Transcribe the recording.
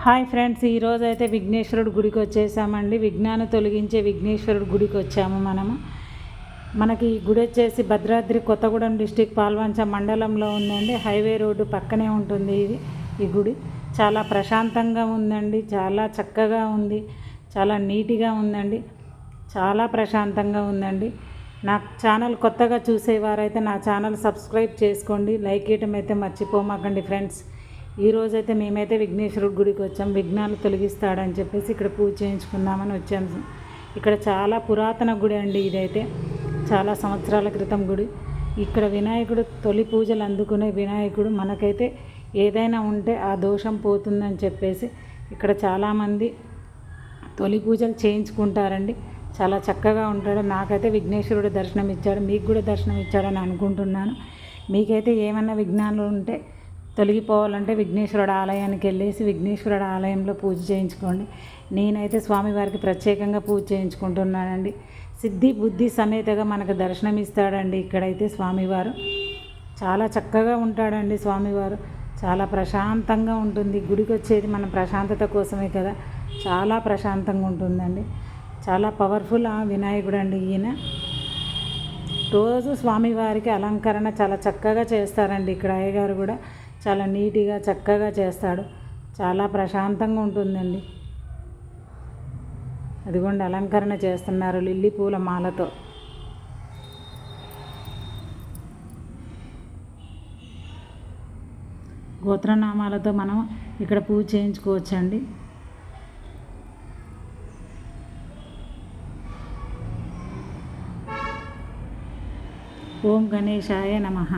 Hi friends, ఈరోజు అయితే విఘ్నేశ్వరుడు గుడికి వచ్చేసామండి. విఘ్నాన్ని తొలగించే విఘ్నేశ్వరుడు గుడికి వచ్చాము మనకి ఈ గుడి వచ్చేసి భద్రాద్రి కొత్తగూడెం డిస్టిక్ పాల్వంచ మండలంలో ఉందండి. హైవే రోడ్డు పక్కనే ఉంటుంది ఈ గుడి. చాలా ప్రశాంతంగా ఉందండి, చాలా చక్కగా ఉంది, చాలా నీట్గా ఉందండి, చాలా ప్రశాంతంగా ఉందండి. నా ఛానల్ కొత్తగా చూసేవారైతే నా ఛానల్ సబ్స్క్రైబ్ చేసుకోండి, లైక్ చేయటం అయితే మర్చిపోమాకండి ఫ్రెండ్స్. ఈరోజైతే మేమైతే విఘ్నేశ్వరుడి గుడికి వచ్చాం. విఘ్నాలు తొలగిస్తాడని చెప్పేసి ఇక్కడ పూజ చేయించుకుందామని వచ్చాము. ఇక్కడ చాలా పురాతన గుడి అండి. ఇదైతే చాలా సంవత్సరాల క్రితం గుడి. ఇక్కడ వినాయకుడు తొలి పూజలు అందుకునే వినాయకుడు. మనకైతే ఏదైనా ఉంటే ఆ దోషం పోతుందని చెప్పేసి ఇక్కడ చాలామంది తొలి పూజలు చేయించుకుంటారండి. చాలా చక్కగా ఉంటాడు. నాకైతే విఘ్నేశ్వరుడు దర్శనం ఇచ్చాడు, మీకు కూడా దర్శనం ఇచ్చాడని అనుకుంటున్నాను. మీకైతే ఏమైనా విఘ్నాలు ఉంటే తొలగిపోవాలంటే విఘ్నేశ్వరుడు ఆలయానికి వెళ్ళేసి విఘ్నేశ్వరుడు ఆలయంలో పూజ చేయించుకోండి. నేనైతే స్వామివారికి ప్రత్యేకంగా పూజ చేయించుకుంటున్నానండి. సిద్ధి బుద్ధి సమేతగా మనకు దర్శనం ఇస్తాడండి. ఇక్కడైతే స్వామివారు చాలా చక్కగా ఉంటాడండి. స్వామివారు చాలా ప్రశాంతంగా ఉంటుంది. గుడికి వచ్చేది మన ప్రశాంతత కోసమే కదా. చాలా ప్రశాంతంగా ఉంటుందండి. చాలా పవర్ఫుల్ వినాయకుడు అండి ఈయన. రోజు స్వామివారికి అలంకరణ చాలా చక్కగా చేస్తారండి. ఇక్కడ అయ్యగారు కూడా చాలా నీట్గా చక్కగా చేస్తాడు. చాలా ప్రశాంతంగా ఉంటుందండి. అదిగోండి అలంకరణ చేస్తున్నారు లిల్లీ పూల మాలతో. గోత్రనామాలతో మనం ఇక్కడ పూజ చేయించుకోవచ్చండి. ఓం గణేశాయ నమః.